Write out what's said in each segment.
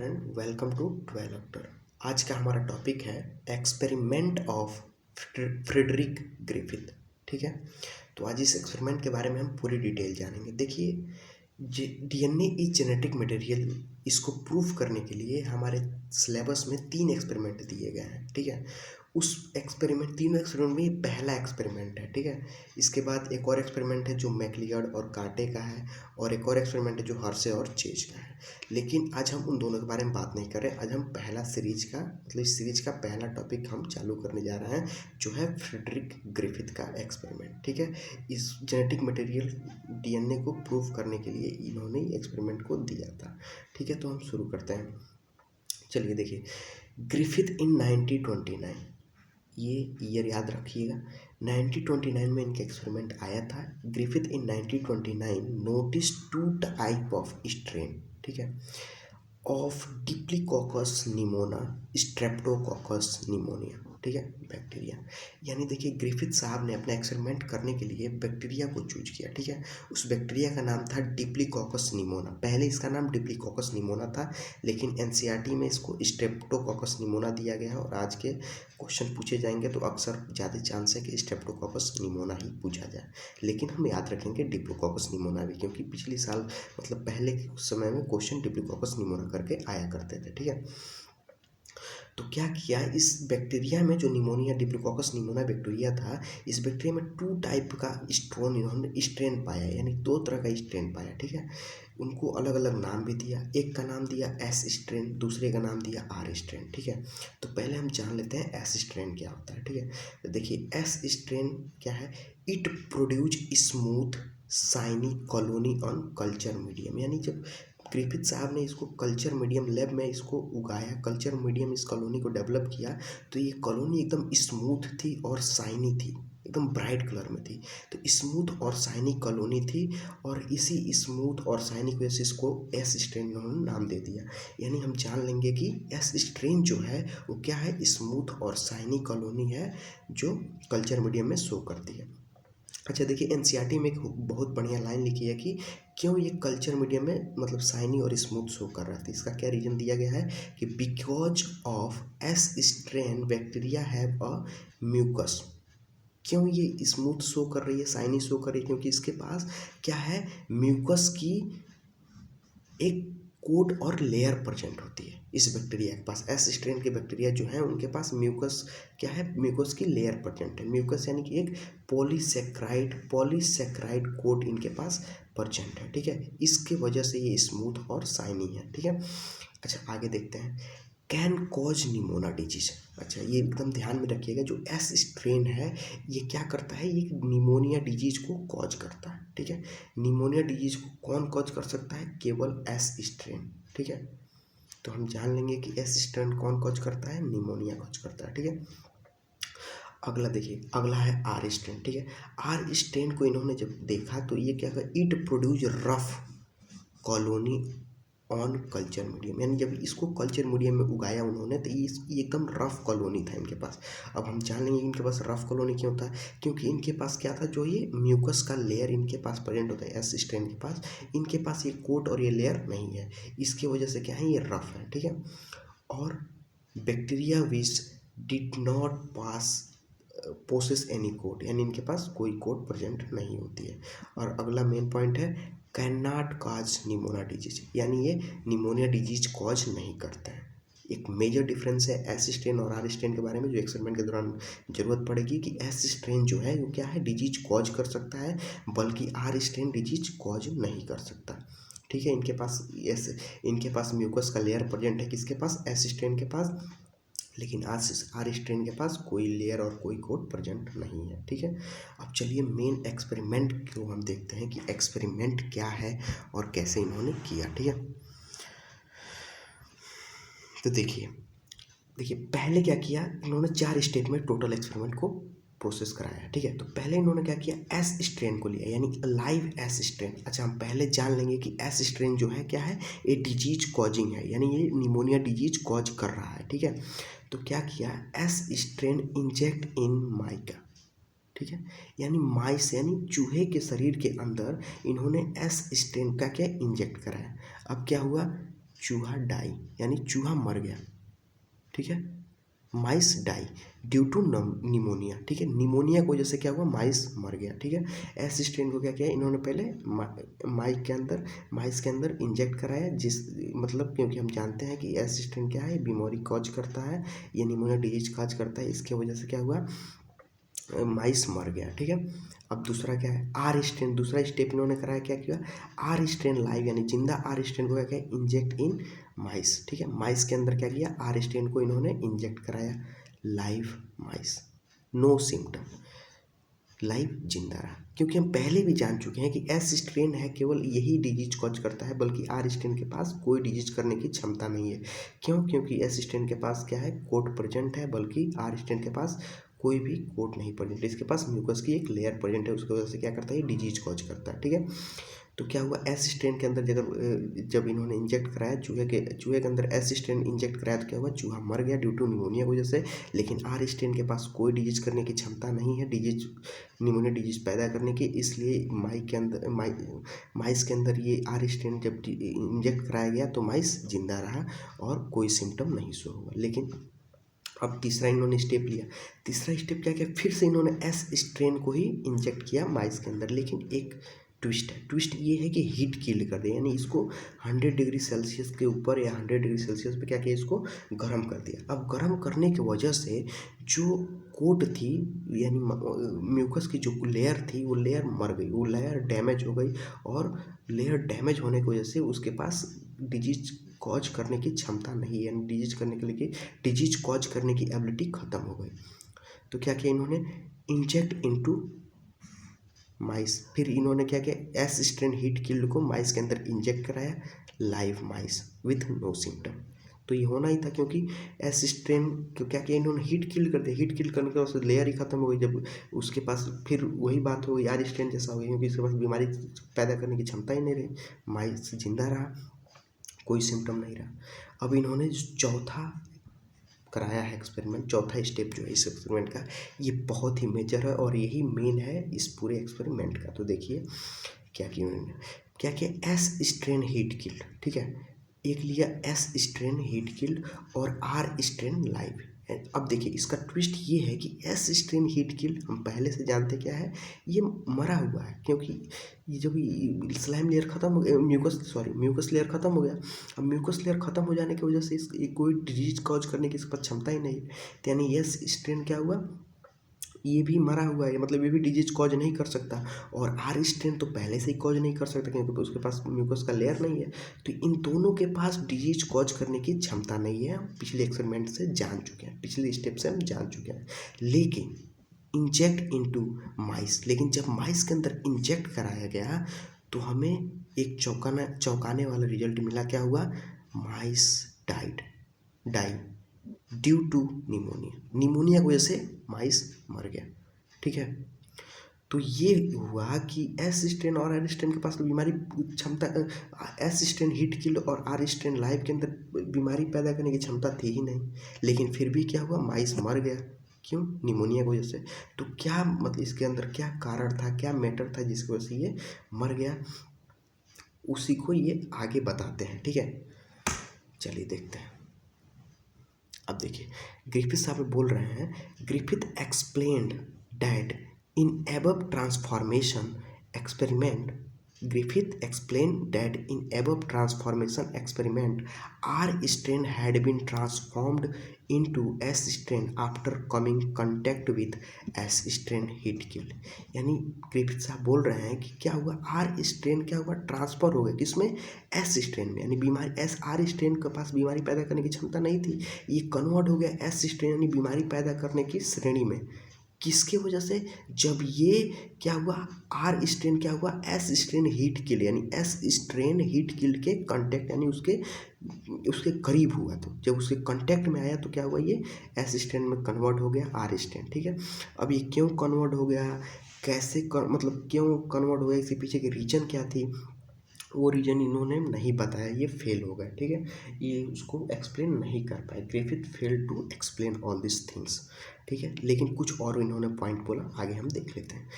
Friend, welcome to twelve doctor. आज का हमारा टॉपिक है एक्सपेरिमेंट ऑफ फ्रेडरिक ग्रिफिथ। ठीक है, तो आज इस एक्सपेरिमेंट के बारे में हम पूरी डिटेल जानेंगे। देखिए, डीएनए इज जेनेटिक मटेरियल, इसको प्रूफ करने के लिए हमारे सिलेबस में 3 एक्सपेरिमेंट दिए गए हैं। ठीक है, उस एक्सपेरिमेंट तीनों एक्सपेरिमेंट में ये पहला एक्सपेरिमेंट है। ठीक है, इसके बाद एक और एक्सपेरिमेंट है जो मैक्लियड और काटे का है, और एक और एक्सपेरिमेंट है जो हर्शे और चेज का है। लेकिन आज हम उन दोनों के बारे में बात नहीं कर रहे। आज हम पहला सीरीज का इस सीरीज का पहला टॉपिक हम चालू करने जा रहे हैं, जो है फ्रेडरिक ग्रिफिथ का एक्सपेरिमेंट। ठीक है, इस जेनेटिक मटेरियल डीएनए को प्रूव करने के लिए इन्होंने एक्सपेरिमेंट को दिया था। ठीक है, तो हम शुरू करते हैं। चलिए देखिए, ग्रिफिथ इन 1929, ये ईयर याद रखिएगा। 1929 में इनका एक्सपेरिमेंट आया था। Griffith in 1929 notice 2 type of strain, ठीक है, ऑफ डिप्लीकोकस निमोना, स्ट्रेप्टोकोकस निमोनिया। ठीक है, बैक्टीरिया। यानी देखिए, ग्रिफिथ साहब ने अपना एक्सपेरिमेंट करने के लिए बैक्टीरिया को चूज किया। ठीक है, उस बैक्टीरिया का नाम था डिप्लीकोकस निमोना। पहले इसका नाम डिप्लीकोकस निमोना था, लेकिन एनसीईआरटी में इसको स्ट्रेप्टोकोकस निमोना दिया गया है। और आज के क्वेश्चन पूछे जाएंगे तो अक्सर ज़्यादा चांस है कि स्ट्रेप्टोकोकस निमोना ही पूछा जाए, लेकिन हम याद रखेंगे डिप्लोकोकस निमोना भी, क्योंकि पिछले साल पहले के समय में क्वेश्चन डिप्लोकोकस निमोना करके आया करते थे। ठीक है, तो क्या किया, इस बैक्टीरिया में जो निमोनिया डिप्लोकोकस निमोना बैक्टीरिया था, इस बैक्टीरिया में 2 टाइप का इन्होंने स्ट्रेन पाया, यानी 2 तरह का स्ट्रेन पाया। ठीक है, उनको अलग अलग नाम भी दिया। एक का नाम दिया एस स्ट्रेन, दूसरे का नाम दिया आर स्ट्रेन। ठीक है, तो पहले हम जान लेते हैं एस स्ट्रेन क्या होता है। ठीक है, तो देखिए एस स्ट्रेन क्या है। It produce smooth shiny colony on culture medium, यानी जब ग्रिफिथ साहब ने इसको कल्चर मीडियम लैब में इसको उगाया, कल्चर मीडियम इस कॉलोनी को डेवलप किया, तो ये कॉलोनी एकदम स्मूथ थी और शाइनी थी, एकदम ब्राइट कलर में थी। तो स्मूथ और शाइनी कॉलोनी थी, और इसी स्मूथ और शाइनी की वजह से इसको एस स्ट्रेन उन्होंने नाम दे दिया। यानी हम जान लेंगे कि एस स्ट्रेन जो है वो क्या है, स्मूथ और शाइनी कॉलोनी है, जो कल्चर मीडियम में शो करती है। अच्छा देखिए, एनसीईआरटी में एक बहुत बढ़िया लाइन लिखी है कि क्यों ये कल्चर मीडियम में शाइनी और स्मूथ शो कर रहा था। इसका क्या रीजन दिया गया है कि because of S strain bacteria have a mucus. क्यों ये स्मूथ शो कर रही है, शाइनी शो कर रही है, क्योंकि इसके पास क्या है, म्यूकस की एक कोट और लेयर प्रेजेंट होती है इस बैक्टीरिया के पास। एस स्ट्रेन के बैक्टीरिया जो है उनके पास म्यूकस क्या है, म्यूकस की लेयर प्रेजेंट है। म्यूकस यानी कि एक पॉलीसेक्राइड कोट इनके पास प्रेजेंट है। ठीक है, इसके वजह से ये स्मूथ और शाइनी है। ठीक है, अच्छा आगे देखते हैं। Can cause nimona disease. अच्छा, ये एकदम ध्यान में रखिएगा, जो एस स्ट्रेन है ये क्या करता है, ये निमोनिया डिजीज को कॉज करता है। ठीक है, निमोनिया डिजीज को कौन कॉज कर सकता है, केवल एस स्ट्रेन। ठीक है, तो हम जान लेंगे कि एस स्ट्रेन कौन कॉज करता है, निमोनिया कॉज करता है। ठीक है, अगला देखिए, अगला है आर स्ट्रेन। ठीक है, आर स्ट्रेन को इन्होंने जब देखा तो ये क्या कर, it produce rough colony on culture medium, यानी जब इसको कल्चर मीडियम में उगाया उन्होंने तो ये एकदम रफ कॉलोनी था इनके पास। अब हम जान लेंगे इनके पास रफ कॉलोनी क्यों था, क्योंकि इनके पास क्या था, जो ये म्यूकस का लेयर इनके पास प्रेजेंट होता है एस स्ट्रेन के पास, इनके पास ये कोट और ये लेयर नहीं है, इसकी वजह से क्या है, ये रफ है। ठीक है, और bacteria which did not possess any code, यानी इनके पास कोई कोड प्रेजेंट नहीं होती है। और अगला मेन पॉइंट है can not cause pneumonia disease, यानी ये निमोनिया डिजीज कॉज नहीं करता है। एक मेजर डिफरेंस है एस स्ट्रेन और आर स्ट्रेन के बारे में, जो एक्सपेरिमेंट के दौरान जरूरत पड़ेगी कि एस स्ट्रेन जो है वो क्या है, डिजीज कॉज कर सकता है, बल्कि आर स्ट्रेन डिजीज कॉज नहीं कर सकता। ठीक है, इनके पास म्यूकस का लेयर प्रेजेंट है, किसके पास, एस स्ट्रेन के पास, लेकिन आर स्ट्रेन के पास कोई लेयर और कोई कोड प्रेजेंट नहीं है। ठीक है, अब चलिए मेन एक्सपेरिमेंट को हम देखते हैं कि एक्सपेरिमेंट क्या है और कैसे इन्होंने किया। ठीक है, तो देखिए पहले क्या किया इन्होंने, 4 स्टेप में टोटल एक्सपेरिमेंट को प्रोसेस कराया। ठीक है, तो पहले इन्होंने क्या किया, एस स्ट्रेन को लिया, यानी लाइव एस स्ट्रेन। अच्छा, हम पहले जान लेंगे कि एस स्ट्रेन जो है क्या है, ये डिजीज कॉजिंग है, यानी ये निमोनिया डिजीज कॉज कर रहा है। ठीक है, तो क्या किया, एस स्ट्रेन इंजेक्ट इन माइका। ठीक है, यानी माइस यानी चूहे के शरीर के अंदर इन्होंने एस स्ट्रेन का क्या इंजेक्ट कराया। अब क्या हुआ, चूहा डाई यानी चूहा मर गया, ठीक है। माइस डाई ड्यू टू निमोनिया, ठीक है। निमोनिया की वजह से क्या हुआ, माइस मर गया, ठीक है। एस स्ट्रेन को क्या किया इन्होंने, पहले माइस के अंदर इंजेक्ट कराया, जिस मतलब क्योंकि हम जानते हैं कि एस स्ट्रेन क्या है, बीमारी कॉज करता है, ये निमोनिया डिजीज कॉज करता है। इसके वजह से क्या हुआ, माइस मर गया, ठीक है। अब दूसरा क्या है, आर स्ट्रेन, दूसरा स्टेप इन्होंने कराया, क्या किया, आर स्ट्रेन लाइव यानी जिंदा आर स्ट्रेन को क्या किया, इंजेक्ट इन माइस, ठीक है। माइस के अंदर क्या किया, आर स्ट्रेन को इन्होंने इंजेक्ट कराया, लाइव माइस, नो सिम्टम, लाइव जिंदा रहा। क्योंकि हम पहले भी जान चुके हैं कि एस स्ट्रेन है केवल यही डिजीज कॉज करता है, बल्कि आर स्ट्रेन के पास कोई डिजीज करने की क्षमता नहीं है। क्यों, क्योंकि एस स्ट्रेन के पास क्या है, कोट प्रेजेंट है, बल्कि आर स्ट्रेन के पास कोई भी कोट नहीं प्रेजेंट, इसके पास म्यूकस की एक लेयर प्रेजेंट है, उसकी वजह से क्या करता है, डिजीज कॉज करता है, ठीक है। तो क्या हुआ, एस स्ट्रेन के अंदर जब इन्होंने इंजेक्ट कराया चूहे के अंदर एस स्ट्रेन इंजेक्ट कराया, तो क्या हुआ, चूहा मर गया ड्यू टू निमोनिया की वजह से। लेकिन आर स्ट्रेन के पास कोई डिजीज करने की क्षमता नहीं है, डिजीज निमोनिया डिजीज पैदा करने की, इसलिए माइस के अंदर ये आर स्ट्रेन जब इंजेक्ट कराया गया तो माइस जिंदा रहा और कोई सिम्टम नहीं शो हुआ। लेकिन अब तीसरा इन्होंने स्टेप लिया, तीसरा स्टेप क्या किया, फिर से इन्होंने एस स्ट्रेन को ही इंजेक्ट किया माइस के अंदर, लेकिन एक ट्विस्ट है, ट्विस्ट ये है कि हीट किल कर दे, यानी इसको 100 डिग्री सेल्सियस के ऊपर या 100 डिग्री सेल्सियस पे क्या किया, इसको गर्म कर दिया। अब गर्म करने की वजह से जो कोट थी यानी म्यूकस की जो लेयर थी, वो लेयर मर गई, वो लेयर डैमेज हो गई, और लेयर डैमेज होने की वजह से उसके पास डिजीज कॉज करने की क्षमता नहीं है, यानी डिजीज कॉज करने की एबिलिटी खत्म हो गई। तो क्या किया इन्होंने, इंजेक्ट इनटू माइस, फिर इन्होंने क्या किया, एस स्ट्रेन हीट किल्ड को माइस के अंदर इंजेक्ट कराया, live mice with no symptom. तो ये होना ही था, क्योंकि एस स्ट्रेन को क्या किया इन्होंने, हीट किल कर दिया, हीट किल करने के बाद लेयर ही खत्म हो गई, जब उसके पास फिर वही बात हो गई, आर स्ट्रेन जैसा हो गया, क्योंकि इसके पास बीमारी पैदा करने की क्षमता ही नहीं रही, माइस जिंदा रहा, कोई सिम्टम नहीं रहा। अब इन्होंने चौथा कराया है एक्सपेरिमेंट, चौथा स्टेप जो है इस एक्सपेरिमेंट का, ये बहुत ही मेजर है और यही मेन है इस पूरे एक्सपेरिमेंट का। तो देखिए क्या किया उन्होंने, क्या किया, एस स्ट्रेन हीट किल्ड, ठीक है, एक लिया एस स्ट्रेन हीट किल्ड और आर स्ट्रेन लाइव। अब देखिए इसका ट्विस्ट ये है कि एस स्ट्रेन हीट किल्ड हम पहले से जानते क्या है, ये मरा हुआ है, क्योंकि ये जब स्लाइम लेयर खत्म हो गया, म्यूकस लेयर खत्म हो गया। अब म्यूकस लेयर खत्म हो जाने की वजह से कोई डिजीज कॉज करने की इसके पास क्षमता ही नहीं है, तो यानी एस स्ट्रेन क्या हुआ, ये भी मरा हुआ है, मतलब ये भी डिजीज कॉज नहीं कर सकता, और आर स्ट्रेन तो पहले से ही कॉज नहीं कर सकता, क्योंकि उसके पास म्यूकस का लेयर नहीं है। तो इन दोनों के पास डिजीज कॉज करने की क्षमता नहीं है, हम पिछले एक्सपेरिमेंट से जान चुके हैं, पिछले स्टेप से हम जान चुके हैं। लेकिन इंजेक्ट इनटू माइस, लेकिन जब माइस के अंदर इंजेक्ट कराया गया तो हमें एक चौंकाने वाला रिजल्ट मिला, क्या हुआ, माइस डाई ड्यू टू निमोनिया की वजह से माइस मर गया, ठीक है। तो ये हुआ कि एस स्ट्रेन और आर स्ट्रेन के पास तो बीमारी क्षमता, एस स्ट्रेन हीट किल्ड और आर स्ट्रेन लाइव के अंदर बीमारी पैदा करने की क्षमता थी ही नहीं, लेकिन फिर भी क्या हुआ, माइस मर गया, क्यों, निमोनिया की वजह से। तो क्या मतलब इसके अंदर क्या कारण था, क्या मैटर था जिसकी वजह से ये मर गया, उसी को ये आगे बताते हैं, ठीक है। चलिए देखते हैं। अब देखिए ग्रिफिथ साहब बोल रहे हैं, Griffith explained that in above transformation experiment, Griffith explained that in above transformation experiment, R strain had been transformed into S strain after coming contact with S strain heat kill। यानी Griffith साहब बोल रहे हैं कि क्या हुआ, R strain क्या हुआ, ट्रांसफर हो गया किसमें, S strain में, यानी बीमारी R strain के पास बीमारी पैदा करने की क्षमता नहीं थी, ये कन्वर्ट हो गया S strain यानी बीमारी पैदा करने की श्रेणी में। किसके वजह से, जब ये क्या हुआ, आर स्ट्रेन क्या हुआ, एस स्ट्रेन हीट किल, यानी एस स्ट्रेन हीट किल के कांटेक्ट यानी उसके करीब हुआ, तो जब उसके कांटेक्ट में आया तो क्या हुआ, ये एस स्ट्रेन में कन्वर्ट हो गया आर स्ट्रेन, ठीक है। अब ये क्यों कन्वर्ट हो गया, मतलब क्यों कन्वर्ट हो गया, इसके पीछे की रीजन क्या थी, वो रीजन इन्होंने नहीं बताया, ये फेल हो गए, ठीक है, ये उसको एक्सप्लेन नहीं कर पाए, Griffith fail to explain all this things, ठीक है। लेकिन कुछ और इन्होंने पॉइंट बोला, आगे हम देख लेते हैं।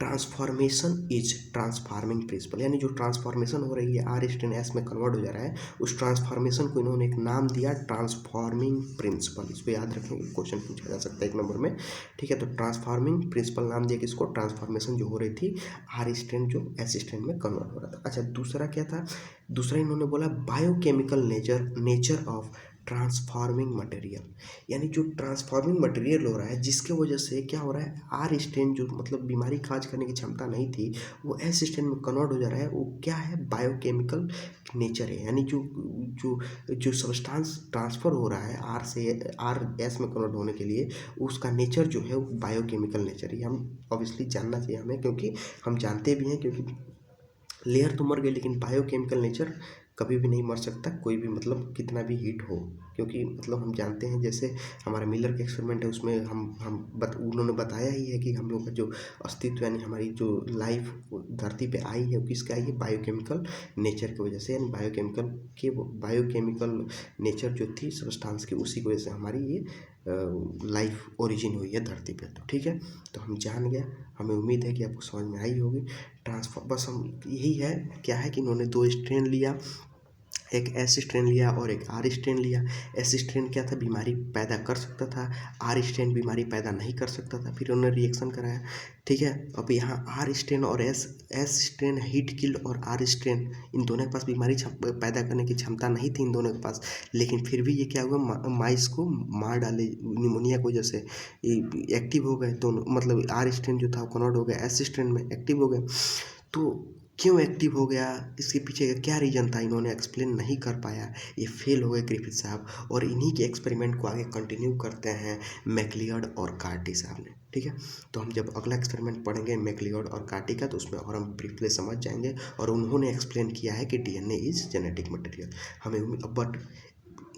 ट्रांसफॉर्मेशन इज ट्रांसफार्मिंग प्रिंसिपल, यानी जो ट्रांसफॉर्मेशन हो रही है आर स्ट्रेन एस में कन्वर्ट हो जा रहा है, उस ट्रांसफॉर्मेशन को इन्होंने एक नाम दिया ट्रांसफॉर्मिंग प्रिंसिपल। इसको याद रखेंगे, क्वेश्चन पूछा जा सकता है 1 नंबर में। ठीक है, तो ट्रांसफॉर्मिंग प्रिंसिपल नाम दिया किसको, ट्रांसफॉर्मेशन जो हो रही थी आर स्ट्रेन जो एस स्ट्रेन में कन्वर्ट हो रहा था। अच्छा, दूसरा क्या था, दूसरा इन्होंने बोला biochemical nature of transforming material, यानी जो ट्रांसफॉर्मिंग मटेरियल हो रहा है जिसके वजह से क्या हो रहा है, आर स्ट्रेन जो मतलब बीमारी काज करने की क्षमता नहीं थी वो एस स्ट्रेन में कन्वर्ट हो जा रहा है, वो क्या है, बायोकेमिकल नेचर है। यानी जो जो जो सब्सटेंस ट्रांसफर हो रहा है आर से आर एस में कन्वर्ट होने के लिए, उसका नेचर जो है वो बायोकेमिकल नेचर है। हम ऑब्वियसली जानना चाहिए हमें, क्योंकि हम जानते भी हैं, क्योंकि लेयर तो मर गई लेकिन बायोकेमिकल नेचर कभी भी नहीं मर सकता, कोई भी मतलब कितना भी हीट हो, क्योंकि मतलब हम जानते हैं जैसे हमारा मिलर का एक्सपेरिमेंट है उसमें उन्होंने बताया ही है कि हम लोग का जो अस्तित्व यानी हमारी जो लाइफ धरती पे आई है वो किसके आई है, बायोकेमिकल नेचर की वजह से, यानी बायोकेमिकल नेचर जो थी सब्सटेंस की उसी की वजह से हमारी ये लाइफ ओरिजिन हुई है धरती पे। तो ठीक है, तो हम जान गए, हमें उम्मीद है कि आपको समझ में आई होगी। ट्रांसफर बस हम यही है, क्या है कि इन्होंने 2 स्ट्रेन लिया, एक एस स्ट्रेन लिया और एक आर स्ट्रेन लिया। एस स्ट्रेन क्या था, बीमारी पैदा कर सकता था, आर स्ट्रेन बीमारी पैदा नहीं कर सकता था, फिर उन्होंने रिएक्शन कराया। ठीक है, अब यहाँ आर स्ट्रेन और एस स्ट्रेन हीट किल्ड और आर स्ट्रेन इन दोनों के पास बीमारी पैदा करने की क्षमता नहीं थी इन दोनों के पास, लेकिन फिर भी ये क्या हुआ, माइस को मार डाले निमोनिया की वजह से, एक्टिव हो गए दोनों, मतलब आर स्ट्रेन जो था वो कन्वर्ट हो गया एस स्ट्रेन में, एक्टिव हो गए। तो क्यों एक्टिव हो गया, इसके पीछे का क्या रीज़न था, इन्होंने एक्सप्लेन नहीं कर पाया, ये फेल हो गए ग्रिफिथ साहब, और इन्हीं के एक्सपेरिमेंट को आगे कंटिन्यू करते हैं मैक्लियड और कार्टी साहब ने। ठीक है, तो हम जब अगला एक्सपेरिमेंट पढ़ेंगे मैक्लियड और कार्टी का, तो उसमें और हम ब्रीफली समझ जाएंगे, और उन्होंने एक्सप्लेन किया है कि डीएनए इज जेनेटिक मटेरियल। हमें बट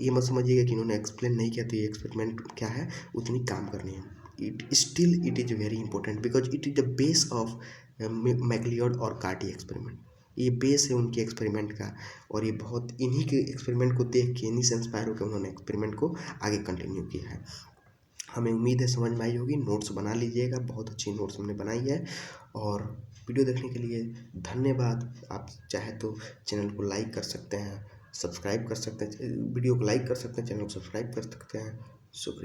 ये मत समझिएगा कि इन्होंने एक्सप्लेन नहीं किया तो ये एक्सपेरिमेंट क्या है उतनी काम करनी है, it is very important because it is the base of MacLeod और कार्टी एक्सपेरिमेंट। ये बेस है उनके एक्सपेरिमेंट का, और ये बहुत इन्हीं के एक्सपेरिमेंट को देख के, इन्हीं से इंस्पायर होकर उन्होंने एक्सपेरिमेंट को आगे कंटिन्यू किया है। हमें उम्मीद है समझ में आई होगी, नोट्स बना लीजिएगा, बहुत अच्छी नोट्स हमने बनाई है। और वीडियो देखने के लिए धन्यवाद। आप चाहे तो चैनल को लाइक कर सकते हैं, सब्सक्राइब कर सकते हैं, वीडियो को लाइक कर सकते हैं, चैनल को सब्सक्राइब कर सकते हैं। शुक्रिया।